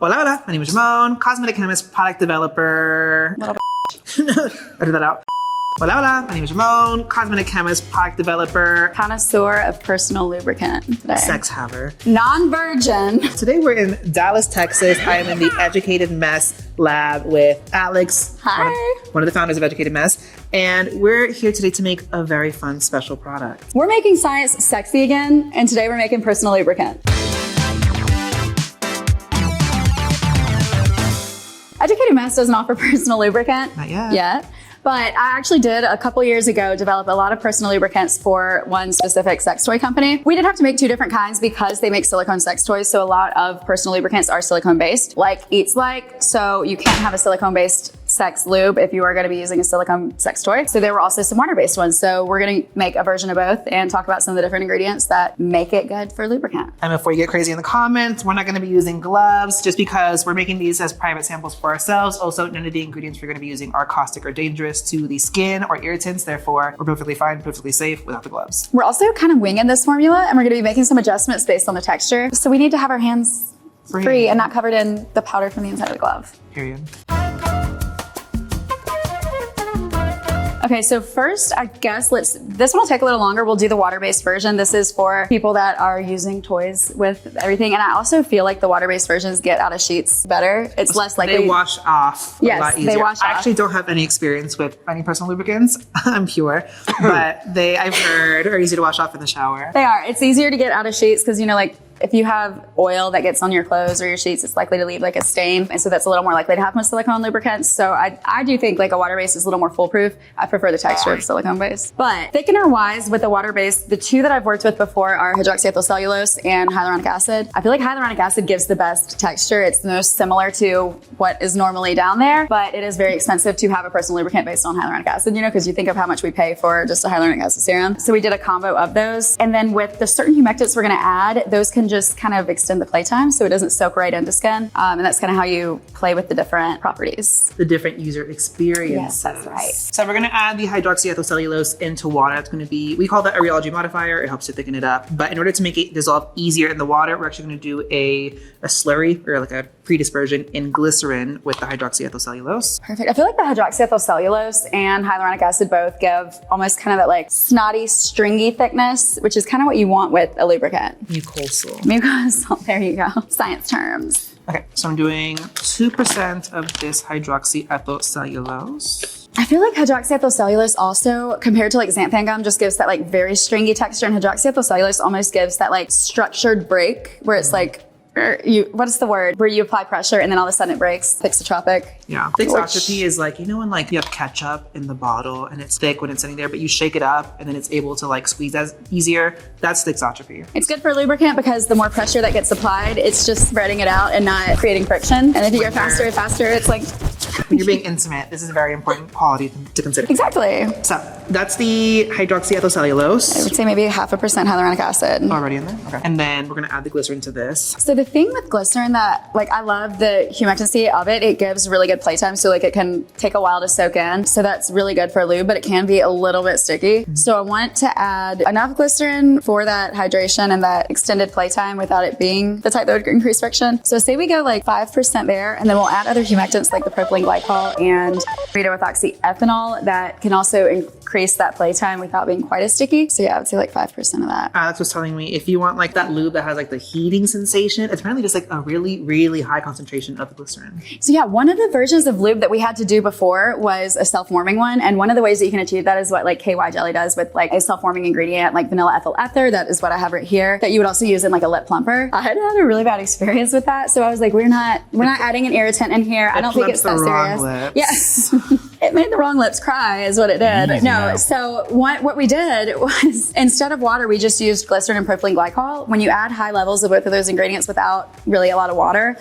Hola, hola. My name is Ramon, cosmetic chemist, product developer. I did that out. Hola, hola. My name is Ramon, cosmetic chemist, product developer. Connoisseur of personal lubricant today. Sex haver. Non-virgin. Today we're in Dallas, Texas. I am in the Educated Mess lab with Alex. Hi. One of the founders of Educated Mess. And we're here today to make a very fun special product. We're making science sexy again, and today we're making personal lubricant. Educated Mess doesn't offer personal lubricant. Not yet. Yet. But I actually did a couple years ago develop a lot of personal lubricants for one specific sex toy company. We did have to make 2 different kinds because they make silicone sex toys. So a lot of personal lubricants are silicone based, like Eats Like. So you can't have a silicone based sex lube if you are going to be using a silicone sex toy. So there were also some water based ones. So we're going to make a version of both and talk about some of the different ingredients that make it good for lubricant. And before you get crazy in the comments, we're not going to be using gloves just because we're making these as private samples for ourselves. Also, none of the ingredients we're going to be using are caustic or dangerous to the skin or irritants. Therefore, we're perfectly fine, perfectly safe without the gloves. We're also kind of winging this formula, and we're going to be making some adjustments based on the texture. So we need to have our hands free and not covered in the powder from the inside of the glove. Period. Okay, so first, I guess this one will take a little longer. We'll do the water-based version. This is for people that are using toys with everything. And I also feel like the water-based versions get out of sheets better. It's less likely. They wash off a lot easier. They wash off. I actually don't have any experience with any personal lubricants. I'm pure, but I've heard, are easy to wash off in the shower. They are. It's easier to get out of sheets because, if you have oil that gets on your clothes or your sheets, it's likely to leave like a stain. And so that's a little more likely to happen with silicone lubricants. So I do think like a water-based is a little more foolproof. I prefer the texture of silicone-based. But thickener-wise with the water-based, the 2 that I've worked with before are hydroxyethyl cellulose and hyaluronic acid. I feel like hyaluronic acid gives the best texture. It's the most similar to what is normally down there, but it is very expensive to have a personal lubricant based on hyaluronic acid, because you think of how much we pay for just a hyaluronic acid serum. So we did a combo of those. And then with the certain humectants we're gonna add, those can just kind of extend the playtime so it doesn't soak right into skin. And that's kind of how you play with the different properties. The different user experiences. Yes, that's right. So we're gonna add the hydroxyethyl cellulose into water. It's gonna be, we call that a rheology modifier. It helps to thicken it up. But in order to make it dissolve easier in the water, we're actually gonna do a slurry or like a pre-dispersion in glycerin with the hydroxyethyl cellulose. Perfect. I feel like the hydroxyethyl cellulose and hyaluronic acid both give almost kind of that like snotty, stringy thickness, which is kind of what you want with a lubricant. Mucosal. Mucosal, there you go. Science terms. Okay, so I'm doing 2% of this hydroxyethyl cellulose. I feel like hydroxyethyl cellulose also, compared to like xanthan gum, just gives that like very stringy texture, and hydroxyethyl cellulose almost gives that like structured break where it's like, what is the word? Where you apply pressure and then all of a sudden it breaks. Thixotropic. Yeah. Thixotropy is like, when like you have ketchup in the bottle and it's thick when it's sitting there, but you shake it up and then it's able to like squeeze as easier. That's thixotropy. It's good for lubricant because the more pressure that gets applied, it's just spreading it out and not creating friction. And if you go faster and faster, it's like... When you're being intimate, this is a very important quality to consider. Exactly. So that's the hydroxyethyl cellulose. I would say maybe 0.5% hyaluronic acid. Already in there? Okay. And then we're gonna add the glycerin to this. So the thing with glycerin that, I love the humectancy of it. It gives really good playtime. So it can take a while to soak in. So that's really good for a lube, but it can be a little bit sticky. Mm-hmm. So I want to add enough glycerin for that hydration and that extended playtime without it being the type that would increase friction. So say we go 5% there, and then we'll add other humectants like the propylene glycol and beta-methoxyethanol that can also increase that playtime without being quite as sticky. So yeah, I would say 5% of that. Alex was telling me if you want that lube that has the heating sensation, it's apparently just a really, really high concentration of glycerin. So yeah, one of the versions of lube that we had to do before was a self-warming one. And one of the ways that you can achieve that is what KY jelly does with a self-warming ingredient like vanilla ethyl ether. That is what I have right here that you would also use in a lip plumper. I had a really bad experience with that. So I was like, we're not adding an irritant in here. I don't think it's that serious. Yes. It made the wrong lips cry is what it did. No, so what we did was instead of water, we just used glycerin and propylene glycol. When you add high levels of both of those ingredients without really a lot of water,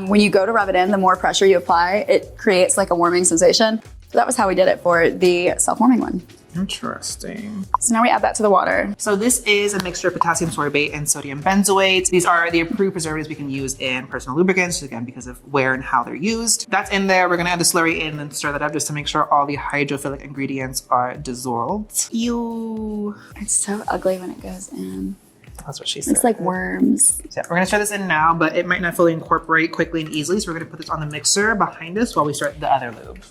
when you go to rub it in, the more pressure you apply, it creates a warming sensation. So that was how we did it for the self-warming one. Interesting. So now we add that to the water. So this is a mixture of potassium sorbate and sodium benzoate. These are the approved preservatives we can use in personal lubricants, again, because of where and how they're used. That's in there. We're gonna add the slurry in and stir that up just to make sure all the hydrophilic ingredients are dissolved. Ew. It's so ugly when it goes in. That's what she said. It's like worms. So we're gonna start this in now, but it might not fully incorporate quickly and easily. So we're gonna put this on the mixer behind us while we start the other lube.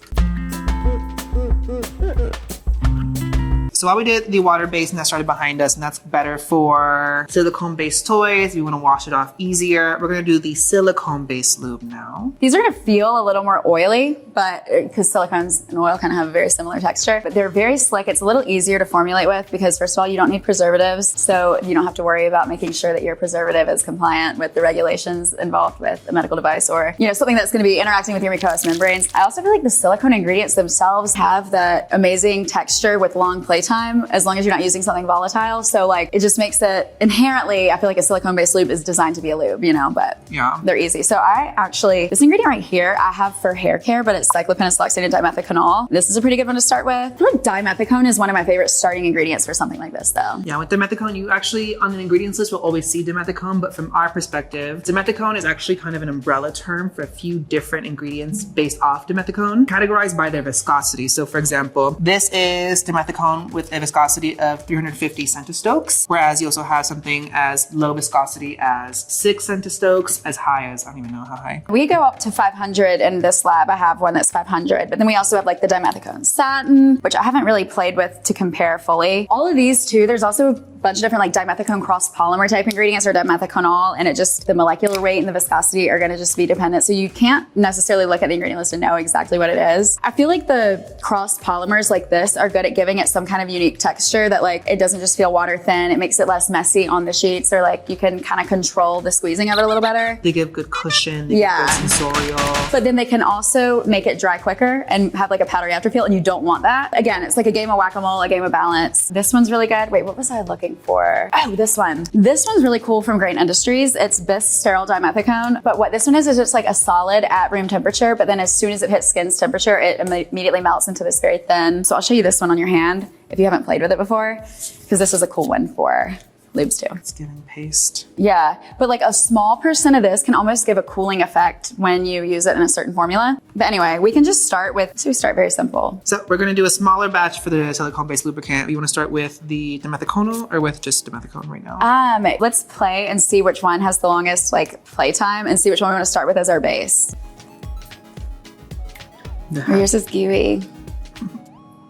So while we did the water-based and that started behind us, and that's better for silicone-based toys, if you want to wash it off easier, we're going to do the silicone-based lube now. These are going to feel a little more oily, but because silicones and oil kind of have a very similar texture, but they're very slick. It's a little easier to formulate with because first of all, you don't need preservatives. So you don't have to worry about making sure that your preservative is compliant with the regulations involved with a medical device or, something that's going to be interacting with your mucous membranes. I also feel like the silicone ingredients themselves have that amazing texture with long playtime as long as you're not using something volatile. So like it just makes it inherently, I feel like a silicone-based lube is designed to be a lube, but yeah, they're easy. So this ingredient right here, I have for hair care, but it's cyclopentasiloxane and dimethiconol. This is a pretty good one to start with. I feel like dimethicone is one of my favorite starting ingredients for something like this though. Yeah, with dimethicone, you actually on an ingredients list will always see dimethicone, but from our perspective, dimethicone is actually kind of an umbrella term for a few different ingredients based off dimethicone, categorized by their viscosity. So for example, this is dimethicone with a viscosity of 350 centistokes, whereas you also have something as low viscosity as 6 centistokes, as high as, I don't even know how high. We go up to 500 in this lab. I have one that's 500, but then we also have like the dimethicone satin, which I haven't really played with to compare fully. All of these too, there's also a bunch of different like dimethicone cross polymer type ingredients or dimethiconol, and the molecular weight and the viscosity are gonna just be dependent. So you can't necessarily look at the ingredient list and know exactly what it is. I feel like the cross polymers like this are good at giving it some kind of unique texture that like it doesn't just feel water thin. It makes it less messy on the sheets, or like you can kind of control the squeezing of it a little better. They give good cushion, they give good sensorial. But then they can also make it dry quicker and have like a powdery afterfeel, and you don't want that. Again, it's like a game of whack-a-mole, a game of balance. This one's really good. Wait, what was I looking for? Oh, this one. This one's really cool from Grain Industries. It's Bis Sterile Dimethicone. But what this one is it's like a solid at room temperature, but then as soon as it hits skin's temperature, it immediately melts into this very thin. So I'll show you this one on your hand if you haven't played with it before, because this is a cool one for lubes too. It's giving paste. Yeah, but like a small percent of this can almost give a cooling effect when you use it in a certain formula. But anyway, we can just start very simple. So we're gonna do a smaller batch for the silicone-based lubricant. You wanna start with the dimethiconol or with just dimethicone right now? Let's play and see which one has the longest like play time and see which one we wanna start with as our base. Yours is gooey.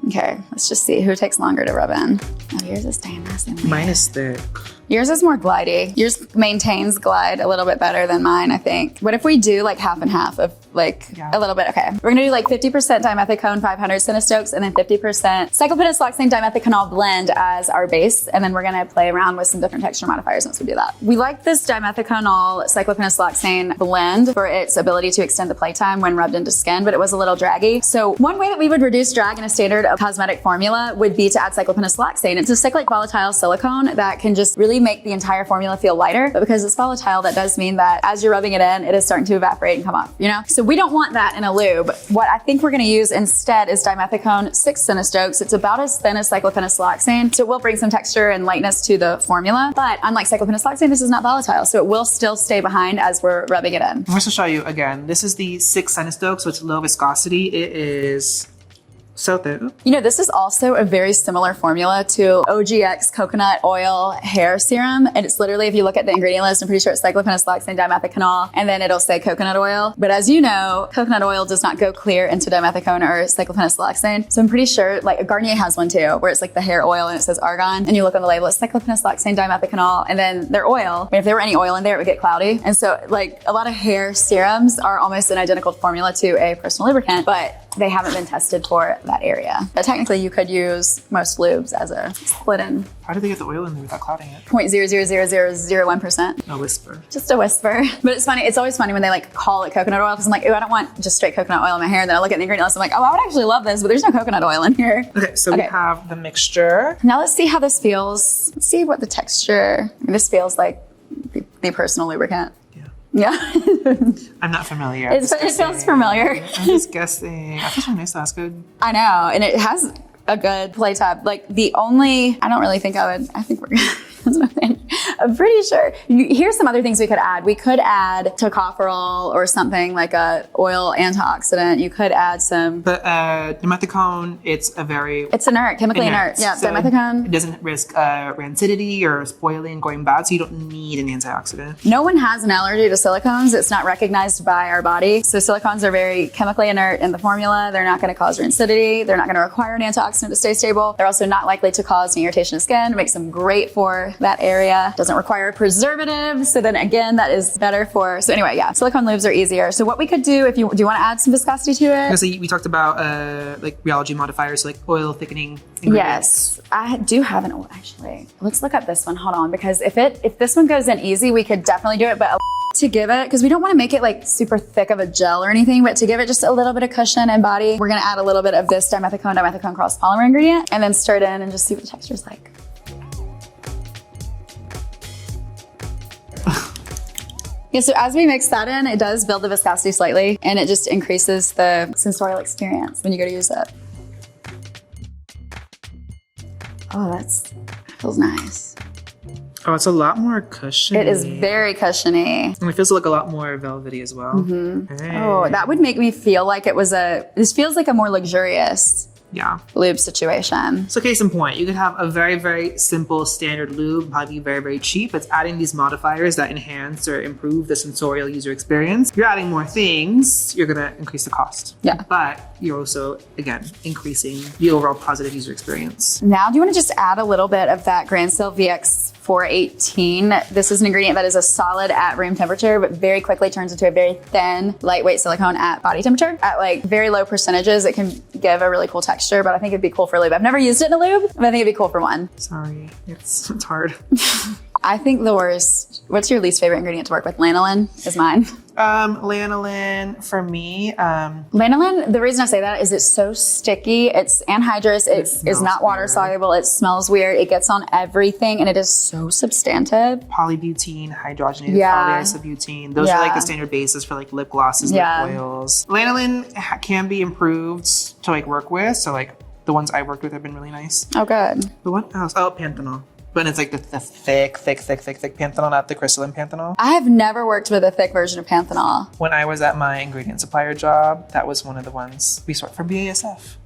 Okay, let's just see who takes longer to rub in. Oh, yours is staying nice and Mine is thick. Yours is more glidey. Yours maintains glide a little bit better than mine, I think. What if we do like half and half of a little bit? Okay. We're gonna do like 50% dimethicone, 500 centistokes, and then 50% cyclopentasiloxane dimethiconol blend as our base. And then we're gonna play around with some different texture modifiers once we do that. We like this dimethiconol cyclopentasiloxane blend for its ability to extend the playtime when rubbed into skin, but it was a little draggy. So one way that we would reduce drag in a standard cosmetic formula would be to add cyclopentasiloxane. It's a cyclic volatile silicone that can just really make the entire formula feel lighter, but because it's volatile, that does mean that as you're rubbing it in, it is starting to evaporate and come off, So we don't want that in a lube. What I think we're gonna use instead is dimethicone 6 centistokes. It's about as thin as cyclopentasiloxane, so it will bring some texture and lightness to the formula, but unlike cyclopentasiloxane, this is not volatile, so it will still stay behind as we're rubbing it in. I'm going to show you again. This is the 6 centistokes, so it's low viscosity. It is so thin. This is also a very similar formula to OGX coconut oil hair serum. And it's literally, if you look at the ingredient list, I'm pretty sure it's cyclopentasiloxane dimethiconol, and then it'll say coconut oil. But as you know, coconut oil does not go clear into dimethicone or cyclopentasiloxane. So I'm pretty sure like Garnier has one too, where it's like the hair oil and it says argan. And you look on the label, it's cyclopentasiloxane dimethiconol, and then their oil. I mean, if there were any oil in there, it would get cloudy. And so like a lot of hair serums are almost an identical formula to a personal lubricant, but they haven't been tested for that area. But technically you could use most lubes as a split-in. How do they get the oil in there without clouding it? 0.00001%. A whisper. Just a whisper. But it's funny, it's always funny when they like call it coconut oil, because I'm like, oh, I don't want just straight coconut oil in my hair. And then I look at the ingredient list, I'm like, oh, I would actually love this, but there's no coconut oil in here. Okay, so we have the mixture. Now let's see how this feels. Let's see what the texture, this feels like the personal lubricant. Yeah. I'm not familiar. It feels familiar. I'm just guessing. I think nice. That's good. I know. And it has a good play tab. Like I don't really think I think we're good. I'm pretty sure. Here's some other things we could add. We could add tocopherol or something like a oil antioxidant. You could add some. But dimethicone, it's inert, chemically inert. Yeah, so dimethicone. It doesn't risk rancidity or spoiling, going bad, so you don't need an antioxidant. No one has an allergy to silicones. It's not recognized by our body. So silicones are very chemically inert in the formula. They're not going to cause rancidity. They're not going to require an antioxidant to stay stable. They're also not likely to cause an irritation of skin. It makes them great for that area. Doesn't require a preservative. So then again, that is better for, so anyway, yeah, silicone lubes are easier. So what we could do, if you do you want to add some viscosity to it? So we talked about like rheology modifiers, so like oil thickening Yes, ingredients. I do have an oil, actually. Let's look up this one. Hold on, because if this one goes in easy, we could definitely do it, but to give it, because we don't want to make it like super thick of a gel or anything, but to give it just a little bit of cushion and body, we're going to add a little bit of this dimethicone cross polymer ingredient and then stir it in and just see what the texture's like. Yeah, so as we mix that in, it does build the viscosity slightly and it just increases the sensorial experience when you go to use it. Oh, that feels nice. Oh, it's a lot more cushiony. It is very cushiony. And it feels like a lot more velvety as well. Mm-hmm. Hey. Oh, that would make me feel like this feels like a more luxurious lube situation. So case in point, you could have a very, very simple standard lube, probably very, very cheap. It's adding these modifiers that enhance or improve the sensorial user experience. You're adding more things, you're gonna increase the cost. Yeah. But you're also, again, increasing the overall positive user experience. Now, do you wanna just add a little bit of that Grand Seal VX 418. This is an ingredient that is a solid at room temperature, but very quickly turns into a very thin, lightweight silicone at body temperature. At like very low percentages, it can give a really cool texture, but I think it'd be cool for a lube. I've never used it in a lube, but I think it'd be cool for one. Sorry, it's hard. I think the worst, what's your least favorite ingredient to work with? Lanolin is mine. Lanolin for me. Lanolin, the reason I say that is it's so sticky. It's anhydrous. It is not water soluble. It smells weird. It gets on everything and it is so substantive. Polybutene, hydrogenated polyisobutene. Those are like the standard bases for like lip glosses, lip oils. Lanolin can be improved to like work with. So like the ones I worked with have been really nice. Oh, good. But what else? Oh, panthenol. But it's like the thick panthenol, not the crystalline panthenol. I have never worked with a thick version of panthenol. When I was at my ingredient supplier job, that was one of the ones we sort from BASF.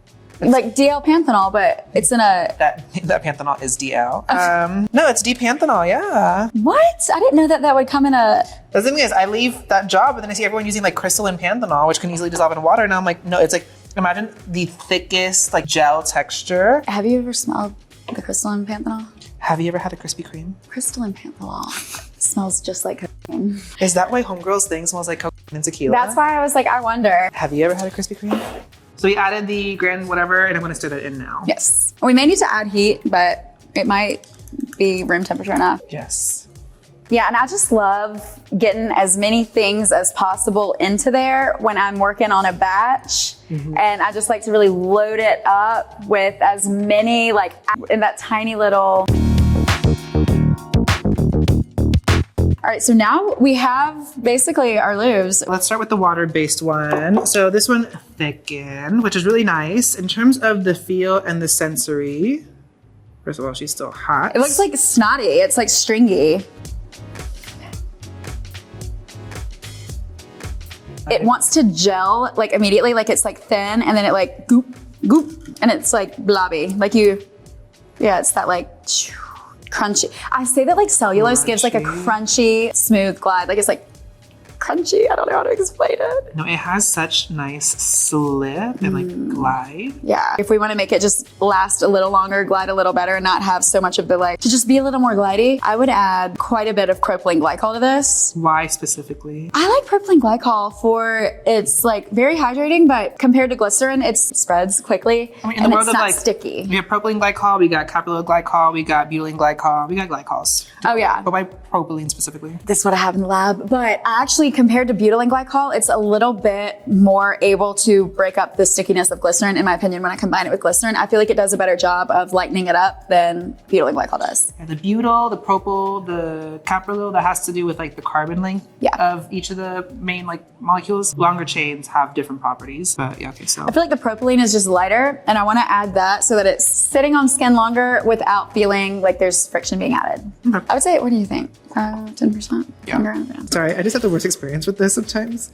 Like DL panthenol, but it's in a... That panthenol is DL. No, it's D-panthenol, yeah. What? I didn't know that would come in a... The thing is, I leave that job, but then I see everyone using like crystalline panthenol, which can easily dissolve in water, and I'm like, no, it's like, imagine the thickest like gel texture. Have you ever smelled the crystalline panthenol? Have you ever had a Krispy Kreme? Crystalline panthenol smells just like cocaine. Is that why Homegirl's thing smells like cocaine and tequila? That's why I was like, I wonder. Have you ever had a Krispy Kreme? So we added the grand whatever, and I'm gonna stir that in now. Yes. We may need to add heat, but it might be room temperature enough. Yes. Yeah, and I just love getting as many things as possible into there when I'm working on a batch. Mm-hmm. And I just like to really load it up with as many, like in that tiny little. All right, so now we have basically our lubes. Let's start with the water-based one. So this one thickened, which is really nice. In terms of the feel and the sensory, first of all, she's still hot. It looks like snotty, it's like stringy. It wants to gel like immediately, like it's like thin and then it like goop, and it's like blobby. Like it's that like crunchy. I say that like cellulose gives like a crunchy, smooth glide. Like it's like crunchy. I don't know how to explain it. No, it has such nice slip and like glide. Yeah. If we want to make it just last a little longer, glide a little better, and not have so much of the like, to just be a little more glidey, I would add quite a bit of propylene glycol to this. Why specifically? I like propylene glycol for it's like very hydrating, but compared to glycerin, it spreads quickly. I mean, in the world of like sticky. We have propylene glycol, we got caprylyl glycol, we got butylene glycol, we got glycols. Oh yeah. But why propylene specifically? This is what I have in the lab, but I actually compared to butylene glycol, it's a little bit more able to break up the stickiness of glycerin, in my opinion, when I combine it with glycerin. I feel like it does a better job of lightening it up than butylene glycol does. And the butyl, the propyl, the caprolol, that has to do with like the carbon length of each of the main like molecules. Longer chains have different properties, but yeah, okay, so. I feel like the propylene is just lighter, and I want to add that so that it's sitting on skin longer without feeling like there's friction being added. Okay. I would say, what do you think? 10%? Yeah. Sorry, I just have the worst experience with this sometimes.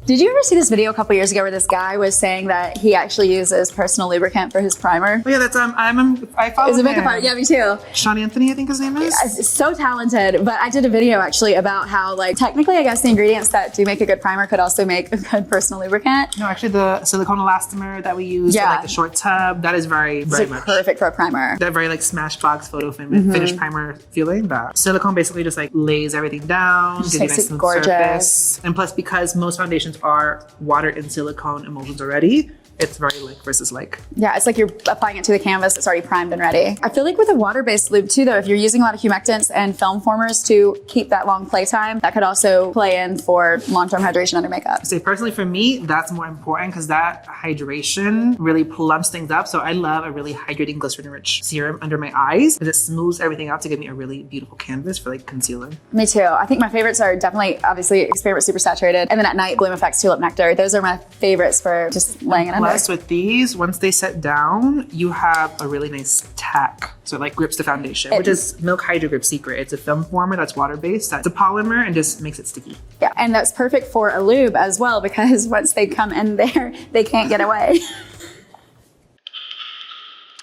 Did you ever see this video a couple years ago where this guy was saying that he actually uses personal lubricant for his primer? Oh yeah, that's I follow Is it him. makeup artist? Yeah, me too. Sean Anthony, I think his name is. It's so talented, but I did a video actually about how, like, technically I guess the ingredients that do make a good primer could also make a good personal lubricant. No, actually the silicone elastomer that we use for like the short tub, that is very much perfect for a primer. That very like Smashbox photo finish primer feeling. That silicone basically just like lays everything down, gives you a nice smooth surface. And plus, because most foundations are water and silicone emulsions already, it's very like versus like. Yeah, it's like you're applying it to the canvas. It's already primed and ready. I feel like with a water-based lube too, though, if you're using a lot of humectants and film formers to keep that long play time, that could also play in for long-term hydration under makeup. Say personally for me, that's more important because that hydration really plumps things up. So I love a really hydrating glycerin-rich serum under my eyes because it smooths everything out to give me a really beautiful canvas for like concealer. Me too. I think my favorites are definitely, obviously, Experiment Super Saturated, and then at night, Bloom Effects Tulip Nectar. Those are my favorites for just laying it under. Plus with these, once they set down, you have a really nice tack. So it like grips the foundation, which is Milk Hydro Grip Secret. It's a film former that's water-based. That's a polymer and just makes it sticky. Yeah, and that's perfect for a lube as well because once they come in there, they can't get away.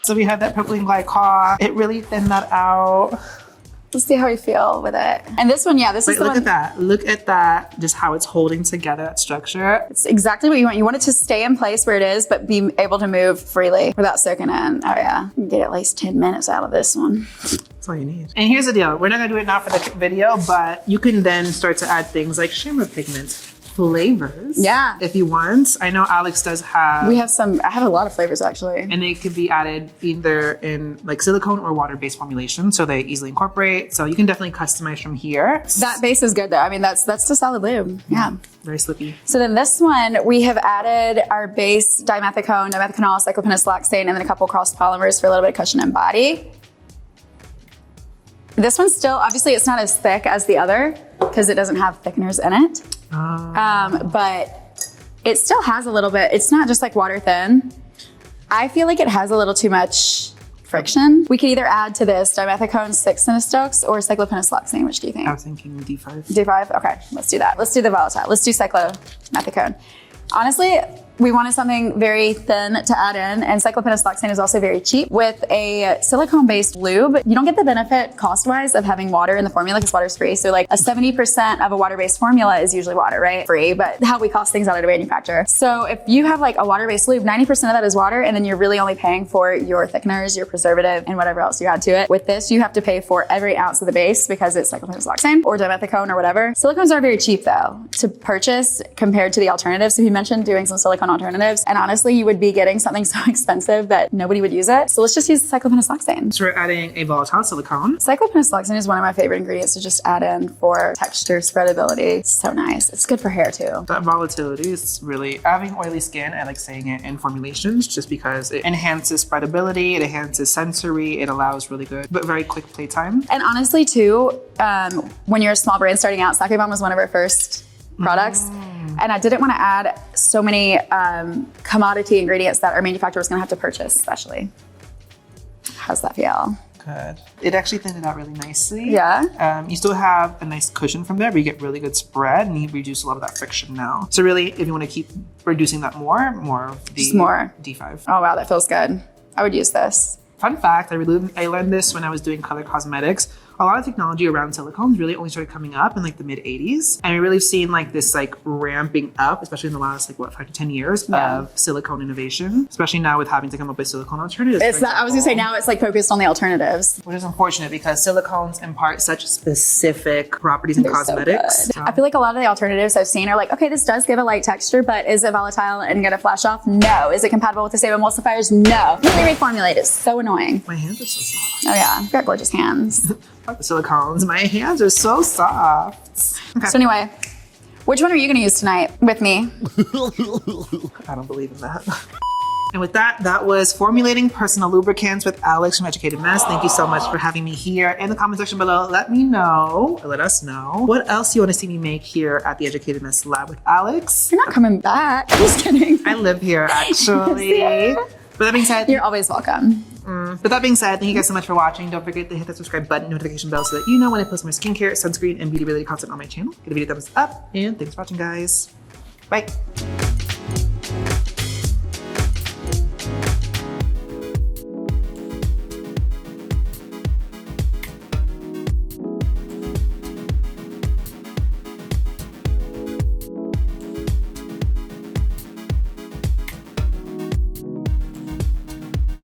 So we have that propylene glycol. It really thinned that out. Let's see how we feel with it. And this one, this is the look one. at that. Look at that. Just how it's holding together that structure. It's exactly what you want. You want it to stay in place where it is, but be able to move freely without soaking in. Oh yeah, you can get at least 10 minutes out of this one. That's all you need. And here's the deal. We're not gonna do it now for the video, but you can then start to add things like shimmer pigments, flavors. Yeah. If you want. I know Alex does have. We have some, I have a lot of flavors actually. And they could be added either in like silicone or water-based formulation, so they easily incorporate. So you can definitely customize from here. That base is good though. I mean, that's the solid lube. Yeah. Very slippy. So then this one, we have added our base dimethicone, dimethiconol, cyclopentasiloxane, and then a couple cross polymers for a little bit of cushion and body. This one's still, obviously it's not as thick as the other because it doesn't have thickeners in it. But it still has a little bit, it's not just like water thin. I feel like it has a little too much friction. We could either add to this dimethicone 6 centistoks or cyclopentasiloxane. Which do you think? I was thinking D5. D5? Okay, let's do that. Let's do the volatile. Let's do cyclomethicone. Honestly, we wanted something very thin to add in, and cyclopentasiloxane is also very cheap. With a silicone-based lube, you don't get the benefit cost-wise of having water in the formula because water's free. So like a 70% of a water-based formula is usually water, right? Free, but how we cost things out at a manufacturer. So if you have like a water-based lube, 90% of that is water, and then you're really only paying for your thickeners, your preservative, and whatever else you add to it. With this, you have to pay for every ounce of the base because it's cyclopentasiloxane or dimethicone or whatever. Silicones are very cheap though to purchase compared to the alternatives. So you mentioned doing some silicone alternatives, and honestly you would be getting something so expensive that nobody would use it. So let's just use cyclopentasiloxane. So we're adding a volatile silicone. Cyclopentasiloxane is one of my favorite ingredients to just add in for texture, spreadability. It's so nice. It's good for hair too. That volatility is really, having oily skin, I like saying it in formulations just because it enhances spreadability, it enhances sensory, it allows really good but very quick playtime. And honestly too, when you're a small brand starting out, Sake Bomb was one of our first products. And I didn't want to add so many commodity ingredients that our manufacturer was going to have to purchase, especially. How's that feel? Good. It actually thinned it out really nicely. Yeah. You still have a nice cushion from there, but you get really good spread and you reduce a lot of that friction now. So really, if you want to keep reducing that more of the D5. Oh wow, that feels good. I would use this. Fun fact, I learned this when I was doing color cosmetics. A lot of technology around silicones really only started coming up in like the mid 80s. And we really seen like this like ramping up, especially in the last like 5 to 10 years of silicone innovation, especially now with having to come up with silicone alternatives. It's not, I was gonna say now it's like focused on the alternatives. Which is unfortunate because silicones impart such specific properties in cosmetics. So I feel like a lot of the alternatives I've seen are like, okay, this does give a light texture, but is it volatile and gonna flash off? No. Is it compatible with the same emulsifiers? No. Completely reformulate. It's so annoying. My hands are so soft. Oh yeah, you've got gorgeous hands. Silicones, my hands are so soft. Okay. So anyway, Which one are you going to use tonight with me? I don't believe in that. And with that, that was Formulating Personal Lubricants with Alex from Educated Mess. Thank you so much for having me here. In the comment section below, let us know what else you want to see me make here at the Educated Mess Lab with Alex. You're not coming back. Just kidding. I live here, actually. Yeah. With that being said, You're always welcome. with that being said, thank you guys so much for watching. Don't forget to hit the subscribe button, notification bell, so that you know when I post more skincare, sunscreen, and beauty-related content on my channel. Give the video a thumbs up, and thanks for watching, guys. Bye.